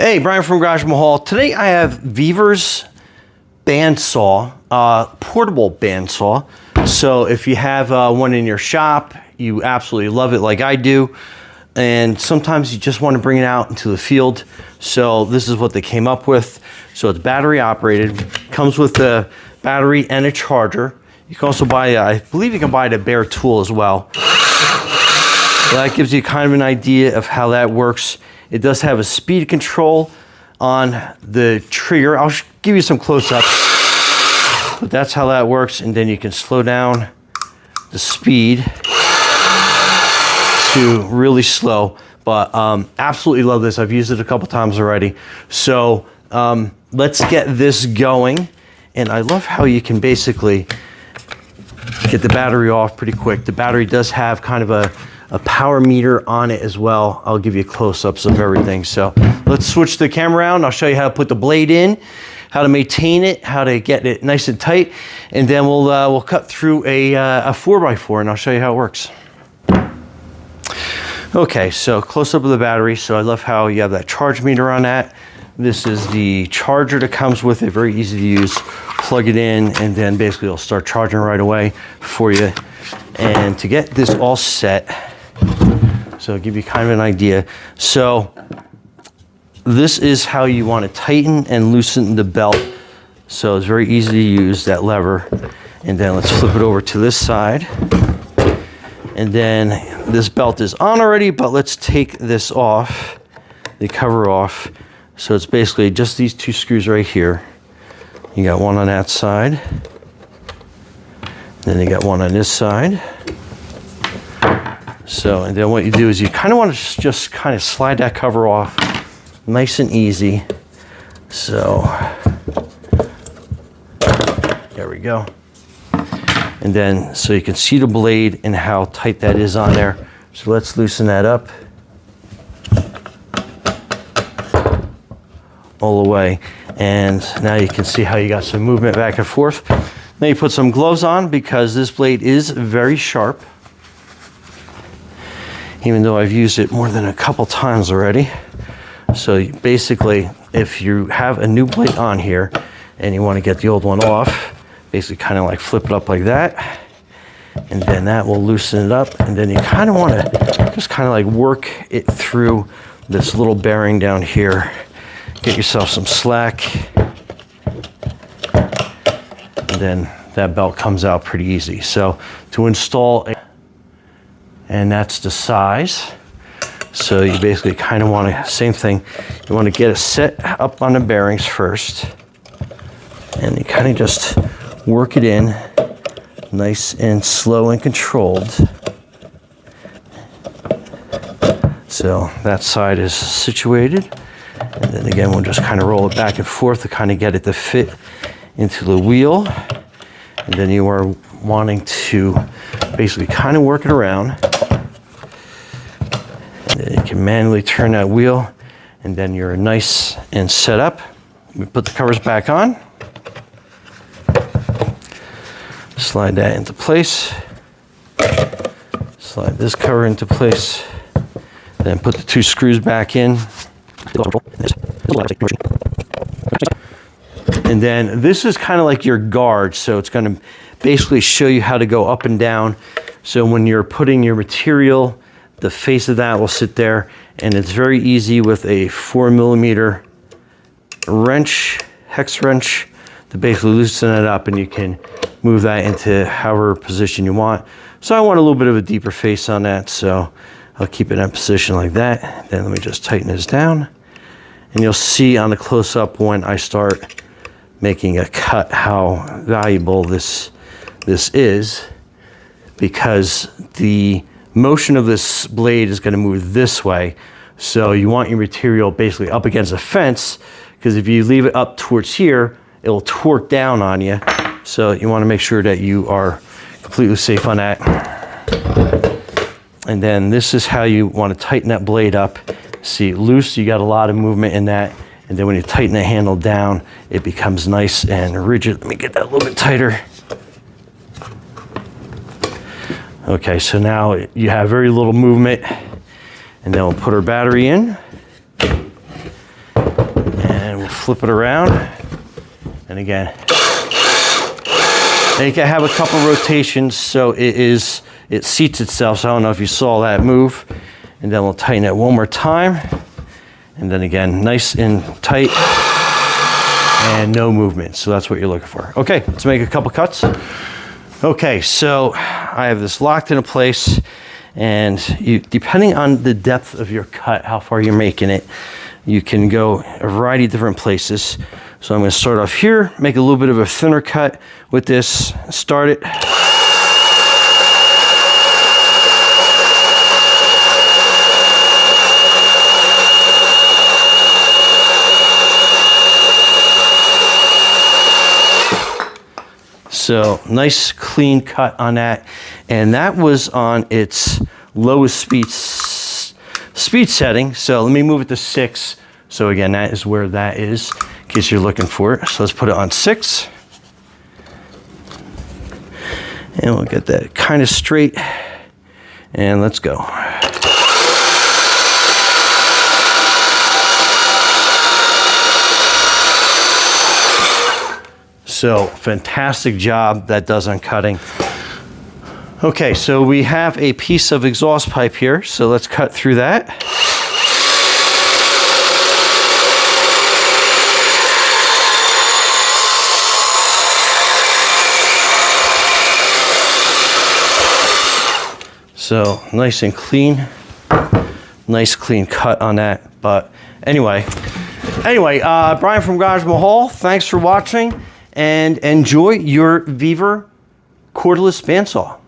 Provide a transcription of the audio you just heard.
Hey, Brian from Garage Mahal. Today I have VEVOR's bandsaw, portable bandsaw. So if you have one in your shop, you absolutely love it like I do. And sometimes you just want to bring it out into the field. So this is what they came up with. So it's battery operated, comes with a battery and a charger. You can also buy, I believe you can buy it at Bare Tool as well. That gives you kind of an idea of how that works. It does have a speed control on the trigger. I'll give you some close-ups, but that's how that works. And then you can slow down the speed to really slow. But absolutely love this. I've used it a couple times already. So let's get this going. And I love how you can basically get the battery off pretty quick. The battery does have kind of a power meter on it as well. I'll give you close-ups of everything. So let's switch the camera around. I'll show you how to put the blade in, how to maintain it, how to get it nice and tight, and then we'll cut through a 4x4 and I'll show you how it works. Okay, so close-up of the battery. So I love how you have that charge meter on that. This is the charger that comes with it, very easy to use. Plug it in and then basically it'll start charging right away for you. And to get this all set, so I'll give you kind of an idea. So this is how you want to tighten and loosen the belt. So it's very easy to use, that lever. And then let's flip it over to this side. And then this belt is on already, but let's take this off, the cover off. So it's basically just these two screws right here. You got one on that side. Then you got one on this side. So, and then what you do is you kind of want to just kind of slide that cover off nice and easy. So, there we go. And then, so you can see the blade and how tight that is on there. So let's loosen that up all the way. And now you can see how you got some movement back and forth. Now you put some gloves on because this blade is very sharp. Even though I've used it more than a couple times already. So basically, if you have a new blade on here and you want to get the old one off, basically kind of like flip it up like that. And then that will loosen it up. And then you kind of want to just kind of like work it through this little bearing down here. Get yourself some slack. And then that belt comes out pretty easy. So to install and that's the size. So you basically kind of want to, same thing, you want to get it set up on the bearings first. And you kind of just work it in nice and slow and controlled. So that side is situated. And then again, we'll just kind of roll it back and forth to kind of get it to fit into the wheel. And then you are wanting to basically kind of work it around. And then you can manually turn that wheel and then you're nice and set up. We put the covers back on. Slide that into place. Slide this cover into place. Then put the two screws back in. And then this is kind of like your guard. So it's going to basically show you how to go up and down. So when you're putting your material, the face of that will sit there, and it's very easy with a 4mm wrench, hex wrench, to basically loosen it up, and you can move that into however position you want. So I want a little bit of a deeper face on that, so I'll keep it in position like that. Then let me just tighten this down, and you'll see on the close-up when I start making a cut how valuable this is, because the motion of this blade is going to move this way. So you want your material basically up against a fence, because if you leave it up towards here, it will torque down on you. So you want to make sure that you are completely safe on that. And then this is how you want to tighten that blade up. See, loose, you got a lot of movement in that. And then when you tighten the handle down, it becomes nice and rigid. Let me get that a little bit tighter. Okay, so now you have very little movement. And then we'll put our battery in. and we'll flip it around. And again, and you can have a couple rotations so it seats itself. So I don't know if you saw that move. And then we'll tighten it one more time. And then again, nice and tight and no movement. So that's what you're looking for. Okay, let's make a couple cuts. Okay, so I have this locked into place, and depending on the depth of your cut, how far you're making it, you can go a variety of different places. So I'm going to start off here, make a little bit of a thinner cut with this, start it. So nice clean cut on that, and that was on its lowest speed setting. So let me move it to 6. So again, that is where that is, in case you're looking for it. So let's put it on 6. And we'll get that kind of straight. And let's go. So fantastic job that does on cutting. Okay, so we have a piece of exhaust pipe here. So let's cut through that. So nice and clean, nice clean cut on that. But anyway, Brian from Garage Mahal, thanks for watching, and enjoy your VEVOR cordless bandsaw.